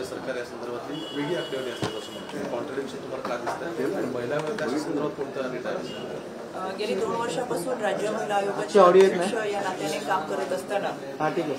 सरकार या संदर्भातली वेगळी आकडेवारी असतात असं म्हणतो. कॉन्ट्रडिक्शन तुम्हाला का दिसतं? महिला त्या संदर्भात कोणता डेटा आहे? गेली 2 वर्षापासून राज्य महिला आयोगाचे अध्यक्ष या नात्याने काम करत असताना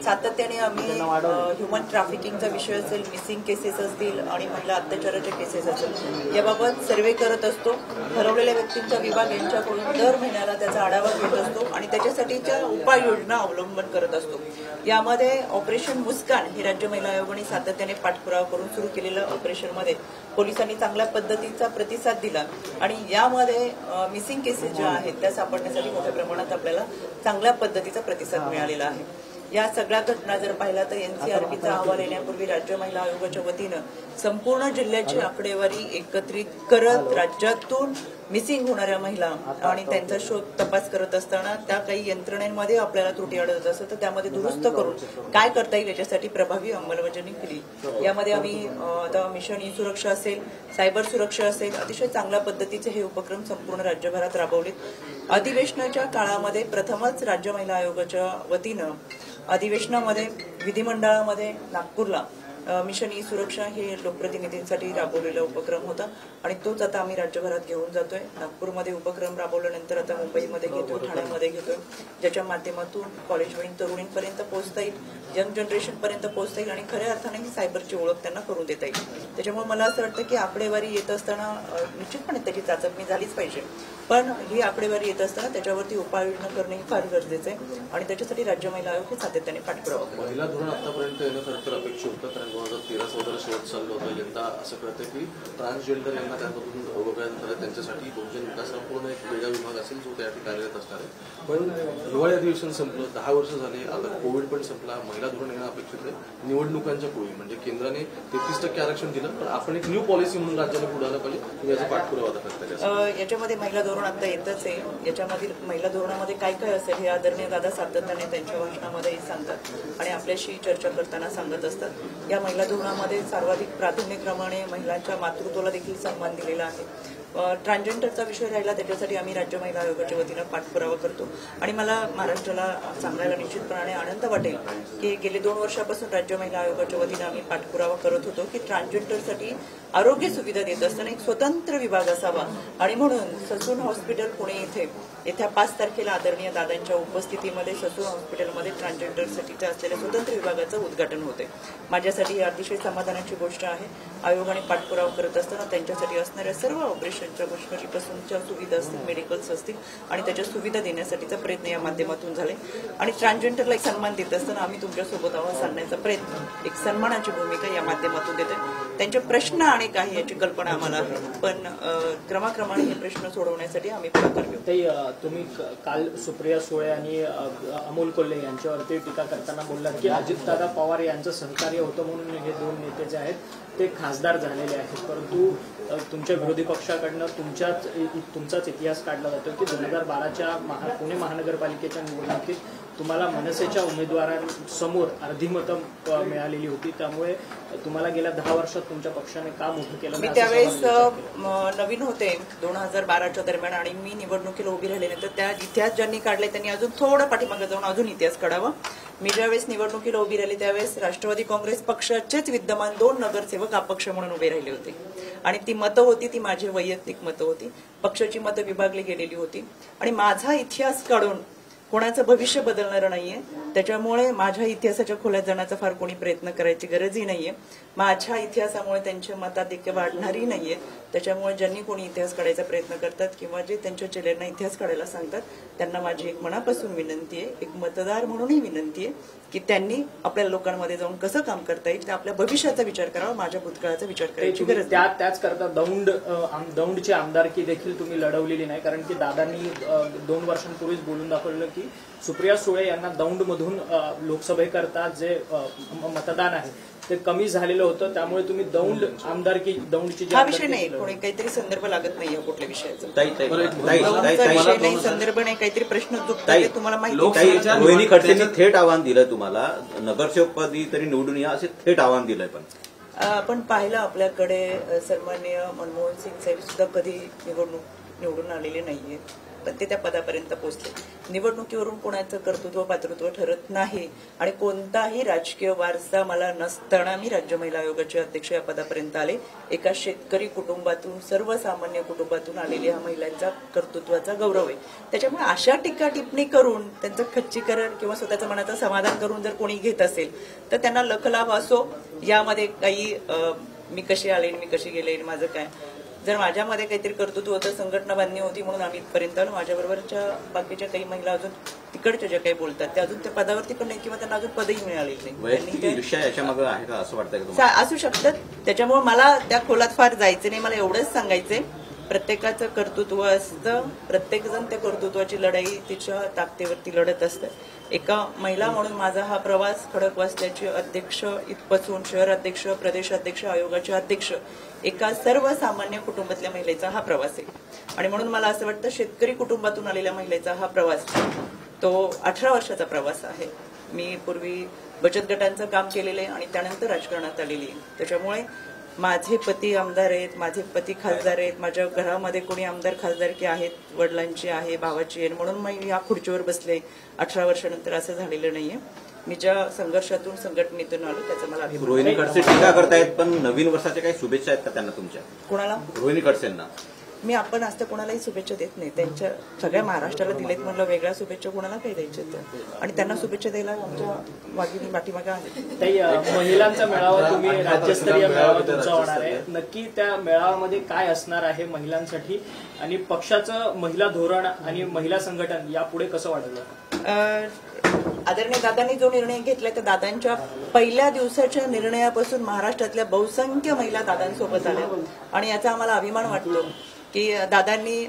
सातत्याने आम्ही ह्युमन ट्रॅफिकिंगचा विषय असेल, मिसिंग केसेस असतील आणि महिला अत्याचाराचे केसेस असेल याबाबत सर्वे करत असतो. ठरवलेल्या व्यक्तींचा विभाग यांच्याकडून दर महिन्याला त्याचा आढावा घेत असतो आणि त्याच्यासाठीच्या उपाययोजना अवलंबन करत असतो. यामध्ये ऑपरेशन मुस्कान हे राज्य महिला आयोगाने सातत्याने पाठपुरावा करून सुरू केलेलं ऑपरेशनमध्ये पोलिसांनी चांगल्या पद्धतीचा प्रतिसाद दिला आणि यामध्ये मिसिंग केसेस ज्या आहेत त्या सापडण्यासाठी मोठ्या प्रमाणात आपल्याला चांगल्या पद्धतीचा प्रतिसाद मिळालेला आहे. या सगळ्या घटना जर पाहिला तर एनसीआरबीचा अहवाल येण्यापूर्वी राज्य महिला आयोगाच्या वतीनं संपूर्ण जिल्ह्याची आकडेवारी एकत्रित करत राज्यातून मिसिंग होणाऱ्या महिला आणि त्यांचा शोध तपास करत असताना त्या काही यंत्रणेमध्ये आपल्याला त्रुटी आढळत असत तर त्यामध्ये दुरुस्त करून काय करता येईल याच्यासाठी प्रभावी अंमलबजावणी केली. यामध्ये आम्ही आता मिशन ई सुरक्षा असेल, सायबर सुरक्षा असेल, अतिशय चांगल्या पद्धतीचे हे उपक्रम संपूर्ण राज्यभरात राबवलेत. अधिवेशनाच्या काळामध्ये प्रथमच राज्य महिला आयोगाच्या वतीनं अधिवेशनामध्ये विधिमंडळामध्ये नागपूरला मिशन ई सुरक्षा हे लोकप्रतिनिधींसाठी राबवलेला उपक्रम होता आणि तोच आता आम्ही राज्यभरात घेऊन जातोय. नागपूरमध्ये उपक्रम राबवल्यानंतर आता मुंबईमध्ये घेतोय, ठाण्यामध्ये घेतोय, ज्याच्या माध्यमातून कॉलेजवरील तरुणींपर्यंत पोहोचता येईल, यंग जनरेशनपर्यंत पोहोचता येईल आणि खऱ्या अर्थाने ही सायबरची ओळख त्यांना करून देता येईल. त्याच्यामुळे मला असं वाटतं की आकडेवारी येत असताना निश्चितपणे त्याची चाचपणी झालीच पाहिजे, पण ही आकडेवारी येत असताना त्याच्यावरती उपाययोजना करणे फार गरजेचं आहे आणि त्याच्यासाठी राज्य महिला आयोग हे सातत्याने पाठपुरावा करतो. महिला धोरण आतापर्यंत येणं खरं तर अपेक्षित होतं, कारण 2013-14 शेवट चाललं होतं. यंदा असं कळतं की ट्रान्सजेंडर यांना त्यामधून वगळल्यानंतर त्यांच्यासाठी बहुजन विकासाला पूर्ण एक वेगळा विभाग असेल जो त्या ठिकाणी कार्यरत असणार आहे. पण हिवाळी अधिवेशन संपलं, 10 वर्ष झाली, आता कोविड पण संपला, महिला धोरण येणं अपेक्षित आहे. निवडणुकांच्या पूर्वी म्हणजे केंद्राने 33% आरक्षण दिलं, पण आपण एक न्यू पॉलिसी म्हणून राज्याला पुढे आलं पाहिजे. तुम्ही याचा पाठपुरावा करता. याच्यामध्ये महिला धोरण आता येतच आहे. याच्यामधील महिला धोरणामध्ये काय काय असेल हे आदरणीय दादा सातत्याने त्यांच्या भाषणामध्येही सांगतात आणि आपल्याशी चर्चा करताना सांगत असतात. या महिला धोरणामध्ये सर्वाधिक प्राधान्यक्रमाने महिलांच्या मातृत्वाला देखील सन्मान दिलेला आहे. ट्रान्सजेंडरचा विषय राहिला त्याच्यासाठी आम्ही राज्य महिला आयोगाच्या वतीनं पाठपुरावा करतो आणि मला महाराष्ट्राला सांगायला निश्चितपणे आनंद वाटेल की गेले 2 वर्षापासून राज्य महिला आयोगाच्या वतीनं आम्ही पाठपुरावा करत होतो की ट्रान्सजेंडरसाठी आरोग्य सुविधा देत असताना एक स्वतंत्र विभाग असावा आणि म्हणून ससून हॉस्पिटल पुणे इथे येत्या 5 तारखेला आदरणीय दादांच्या उपस्थितीमध्ये ससून हॉस्पिटलमध्ये ट्रान्सजेंडरसाठीच्या असलेल्या स्वतंत्र विभागाचं उद्घाटन होते. माझ्यासाठी ही अतिशय समाधानाची गोष्ट आहे. आयोगाने पाठपुरावा करत असताना त्यांच्यासाठी असणाऱ्या सर्व ऑपरेशनच्या गोष्टीपासूनच्या सुविधा असतील, मेडिकल्स असतील आणि त्याच्या सुविधा देण्यासाठीचा प्रयत्न या माध्यमातून झाले आणि ट्रान्सजेंडरला एक सन्मान देत असताना आम्ही तुमच्यासोबत आहोत सांगण्याचा प्रयत्न, एक सन्मानाची भूमिका या माध्यमातून देते. त्यांचे प्रश्न अनेक आहे याची कल्पना आम्हाला आहे, पण क्रमाक्रमाने हे प्रश्न सोडवण्यासाठी आम्ही पुढाकार घेऊ. तुम्ही काल सुप्रिया सुळे आणि अमोल कोल्हे यांच्यावरती टीका करताना बोललात की अजितदादा पवार यांचं सहकार्य होतं म्हणून हे 2 नेते जे आहेत ते खासदार झालेले आहेत, परंतु तुमच्या विरोधी पक्षाकडनं तुमचाच इतिहास काढला जातो की 2012च्या पुणे महानगरपालिकेच्या निवडणुकीत तुम्हाला मनसेच्या उमेदवारांसमोर अर्धी मतं मिळालेली होती, त्यामुळे तुम्हाला गेल्या 10 वर्षात तुमच्या पक्षाने का मोठं केलं? मी त्यावेळेस नवीन होते 2012च्या दरम्यान आणि मी निवडणुकीला उभी राहिल्यानंतर त्या इतिहास ज्यांनी काढले त्यांनी अजून थोडं पाठीमागे जाऊन अजून इतिहास काढावा. मी ज्यावेळेस निवडणुकीला उभी राहिली त्यावेळेस राष्ट्रवादी काँग्रेस पक्षाचेच विद्यमान 2 नगरसेवक अपक्ष म्हणून उभे राहिले होते आणि ती मतं होती ती माझी वैयक्तिक मतं होती. पक्षाची मतं विभागली गेलेली होती आणि माझा इतिहास काढून कोणाचं भविष्य बदलणारं नाहीये. त्याच्यामुळे माझ्या इतिहासाच्या खोल्यात जाण्याचा फार कोणी प्रयत्न करायची गरजही नाहीये. माझ्या इतिहासामुळे त्यांच्या मताधिक्य वाढणारही नाहीये. त्याच्यामुळे ज्यांनी कोणी इतिहास काढायचा प्रयत्न करतात किंवा जे त्यांच्या चेहऱ्यांना इतिहास काढायला सांगतात त्यांना माझी एक मनापासून विनंती आहे, एक मतदार म्हणूनही विनंती आहे की त्यांनी आपल्या लोकांमध्ये जाऊन कसं काम करता येईल, आपल्या भविष्याचा विचार करावा, माझ्या भूतकाळाचा विचार करायची गरज. त्याच करता दौंडची आमदारकी देखील तुम्ही लढवलेली नाही, कारण की दादांनी 2 वर्षांपूर्वीच बोलून दाखवलं की सुप्रिया सुळे यांना दौंडमधून लोकसभेकरता जे मतदान आहे ते कमी झालेलं होतं, त्यामुळे तुम्ही दौंडची हा विषय नाही, कोणी काहीतरी संदर्भ लागत नाही कुठल्या विषयाचा संदर्भ नाही, काहीतरी प्रश्न चुकतात तुम्हाला माहिती. रोहिणी खडसेंनी थेट आव्हान दिलं तुम्हाला, नगरसेवकपदी तरी निवडून या असे थेट आव्हान दिलंय. पण आपण पाहिलं आपल्याकडे सन्माननीय मनमोहन सिंग साहेब सुद्धा कधी निवडून आलेले नाहीये. पण ते त्या पदापर्यंत पोहोचले. निवडणुकीवरून कोणाचं कर्तृत्व पात्रत्व ठरत नाही आणि कोणताही राजकीय वारसा मला नसताना मी राज्य महिला आयोगाचे अध्यक्ष या पदापर्यंत आले. एका शेतकरी कुटुंबातून, सर्वसामान्य कुटुंबातून आलेल्या ह्या महिलांचा कर्तृत्वाचा गौरव आहे. त्याच्यामुळे अशा टीका टिप्पणी करून त्यांचं खच्चीकरण किंवा स्वतःच्या मनाचं समाधान करून जर कोणी घेत असेल तर त्यांना लखलाभ असो. यामध्ये काही मी कशी आले, मी कशी गेले, माझं काय, जर माझ्यामध्ये काहीतरी कर्तृत्व होतं, संघटना बांधणी होती म्हणून आम्ही इथपर्यंत आलो. माझ्याबरोबरच्या बाकीच्या काही महिला अजून तिकडच्या ज्या काही बोलतात त्या अजून त्या पदावरती पण नाही किंवा त्यांना अजून पदही मिळालेली नाही. असू शकतात. त्याच्यामुळे मला त्या खोलात फार जायचं नाही. मला एवढंच सांगायचंय, प्रत्येकाचं कर्तृत्व असतं, प्रत्येकजण त्या कर्तृत्वाची लढाई तिच्या ताकदीवरती लढत असतं. एका महिला म्हणून माझा हा प्रवास खडकवासल्याचे अध्यक्ष इथपासून शहर अध्यक्ष, प्रदेश अध्यक्ष, आयोगाचे अध्यक्ष, एका सर्वसामान्य कुटुंबातल्या महिलेचा हा प्रवास आहे. आणि म्हणून मला असं वाटतं शेतकरी कुटुंबातून आलेल्या महिलेचा हा प्रवास तो 18 वर्षाचा प्रवास आहे. मी पूर्वी बचत गटांचं काम केलेलं आहे आणि त्यानंतर राजकारणात आलेली आहे. त्याच्यामुळे माझे पती आमदार आहेत, माझे पती खासदार आहेत, माझ्या घरामध्ये कोणी आमदार खासदारकी आहेत, वडिलांची आहे, भावाची आहे, म्हणून मी या खुर्चीवर बसले. 18 वर्षानंतर असं झालेलं नाहीये. मी ज्या संघर्षातून, संघटनेतून आलो त्याचा मला अभिमान. रोहिणी खडसे टीका करतायत, पण नवीन वर्षाच्या काही शुभेच्छा आहेत का त्यांना तुमच्या? कोणाला? रोहिणी खडसेंना. मी आपण असतं कोणालाही शुभेच्छा देत नाही. त्यांच्या सगळ्या महाराष्ट्राला दिलेत म्हणलं, वेगळ्या शुभेच्छा कोणाला काही द्यायच्या आणि त्यांना शुभेच्छा द्यायला आमच्या वाघिणी पाठीमागे आहे. महिलांचा मेळावा तुम्ही राज्यस्तरीय मेळावा तुमचा होणार आहे, नक्की त्या मेळाव्यामध्ये काय असणार आहे महिलांसाठी आणि पक्षाचं महिला धोरण आणि महिला संघटन यापुढे कसं वाढवलं? आदरणीय दादांनी जो निर्णय घेतलाय त्या दादांच्या पहिल्या दिवसाच्या निर्णयापासून महाराष्ट्रातल्या बहुसंख्य महिला दादांसोबत आल्या आणि याचा आम्हाला अभिमान वाटतो की दादांनी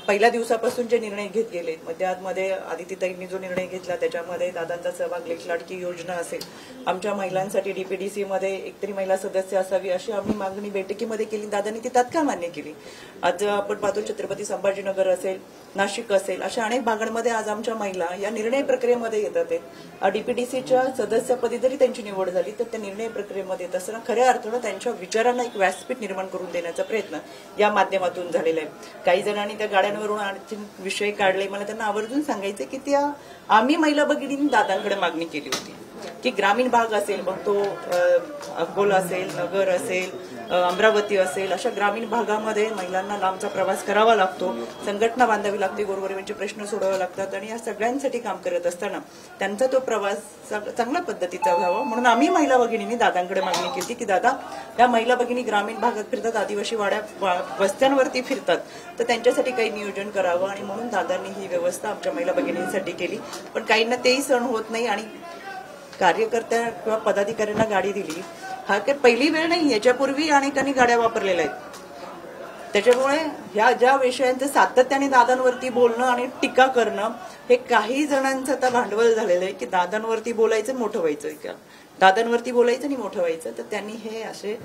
पहिल्या दिवसापासून जे निर्णय घेत गेले. मध्ये आदितीताईंनी जो निर्णय घेतला त्याच्यामध्ये दादांचा सहभाग, लेख लाडकी योजना असेल, आमच्या महिलांसाठी डीपीडीसी मध्ये एकतरी महिला सदस्य असावी अशी आम्ही मागणी बैठकीमध्ये केली. दादांनी ती तात्काळ मान्य केली. आज आपण पाहतो छत्रपती संभाजीनगर असेल, नाशिक असेल, अशा अनेक भागांमध्ये आज आमच्या महिला या निर्णय प्रक्रियेमध्ये येतात. डीपीडीसीच्या सदस्यपदी जरी त्यांची निवड झाली तर त्या निर्णय प्रक्रियेमध्ये येत असताना खऱ्या अर्थानं त्यांच्या विचारांना एक व्यासपीठ निर्माण करून देण्याचा प्रयत्न या माध्यमातून झालेला आहे. काही जणांनी त्या गाड्यांवरून आणखी विषय काढले. मला त्यांना आवर्जून सांगायचं की त्या आम्ही महिला भगिनींनी दादांकडे मागणी केली होती की ग्रामीण भाग असेल, मग तो अकोला असेल, नगर असेल, अमरावती असेल, अशा ग्रामीण भागामध्ये महिलांना लांबचा प्रवास करावा लागतो, संघटना बांधावी लागते, गोरगरिबांचे प्रश्न सोडवावे लागतात आणि या सगळ्यांसाठी काम करत असताना त्यांचा तो प्रवास चांगल्या पद्धतीचा व्हावा म्हणून आम्ही महिला भगिनींनी दादांकडे मागणी केली की दादा, या महिला भगिनी ग्रामीण भागात फिरतात, आदिवासी वाड्या वस्त्यांवरती फिरतात, तर त्यांच्यासाठी काही नियोजन करावं आणि म्हणून दादांनी ही व्यवस्था आमच्या महिला भगिनींसाठी केली. पण काहींना तेही सहन होत नाही आणि कार्यकर्त्या किंवा पदाधिकाऱ्यांना गाडी दिली हा काही पहिली वेळ नाही. याच्यापूर्वी अनेकांनी गाड्या वापरलेल्या आहेत. त्याच्यामुळे ह्या ज्या विषयांचं सातत्याने दादांवरती बोलणं आणि टीका करणं हे काही जणांचं आता भांडवल झालेलं आहे की दादांवरती बोलायचं मोठं व्हायचं का, दादांवरती बोलायचं आणि मोठं व्हायचं. तर त्यांनी हे असे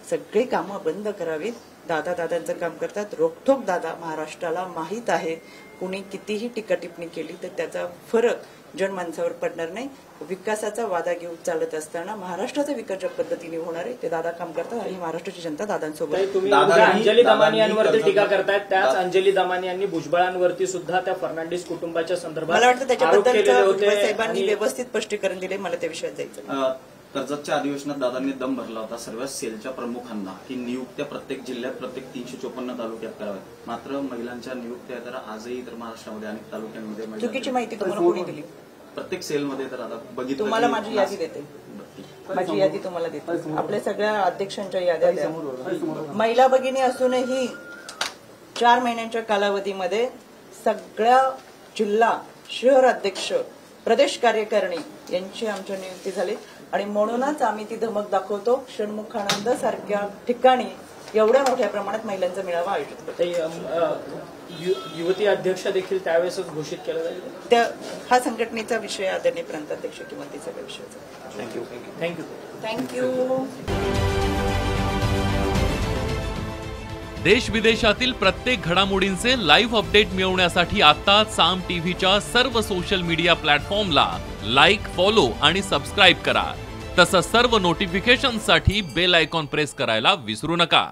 सगळे कामं बंद करावीत. दादांचं काम करतात. रोखठोक दादा महाराष्ट्राला माहीत आहे. कुणी कितीही टीका टिप्पणी केली तर त्याचा फरक जनमानसावर पडणार नाही. विकासाचा वादा घेऊन चालत असताना महाराष्ट्राचा विकास ज्या पद्धतीने होणार आहे ते दादा काम करतात आणि महाराष्ट्राची जनता दादांसोबत. तुम्ही अंजली दमानी यांवरती टीका करतायत, त्याच अंजली दमानी यांनी भुजबळांवरती सुद्धा त्या फर्नांडिस कुटुंबाच्या संदर्भात मला वाटतं त्याच्याबद्दल साहेबांनी व्यवस्थित स्पष्टीकरण दिले. मला त्या विषयात जायचं. कर्जतच्या अधिवेशनात दादांनी दम भरला होता सर्व सेलच्या प्रमुखांना की नियुक्त्या प्रत्येक जिल्ह्यात प्रत्येक 354 तालुक्यात कराव्यात. मात्र महिलांच्या नियुक्त्या तर आजही तर महाराष्ट्रामध्ये अनेक तालुक्यांमध्ये चुकीची माहिती तुम्हाला कोणी दिली? प्रत्येक सेलमध्ये तर आता बघितलं. तुम्हाला माझी यादी देते, माझी यादी तुम्हाला देते. आपल्या सगळ्या अध्यक्षांच्या याद्या द्या. महिला भगिनी असूनही 4 महिन्यांच्या कालावधीमध्ये सगळ्या जिल्हा, शहर अध्यक्ष, प्रदेश कार्यकारिणी यांची आमच्या नियुक्ती झाली आणि म्हणूनच आम्ही ती धमक दाखवतो. षण्मुखानंद सारख्या ठिकाणी एवढ्या मोठ्या प्रमाणात महिलांचा मेळावा आयोजित करतो. युवती अध्यक्ष देखील त्यावेळेसच घोषित केलं जाईल. हा संघटनेचा विषय आदरणीय प्रांताध्यक्ष किंवा ती सगळ्या विषयाचा. थँक्यू. देश विदेशातील प्रत्येक घडामोडींचे लाईव्ह अपडेट मिळवण्यासाठी आता साम टीव्हीच्या सर्व सोशल मीडिया प्लॅटफॉर्मला लाईक, फॉलो आणि सबस्क्राईब करा. तसंच सर्व नोटिफिकेशनसाठी बेल आयकॉन प्रेस करायला विसरू नका.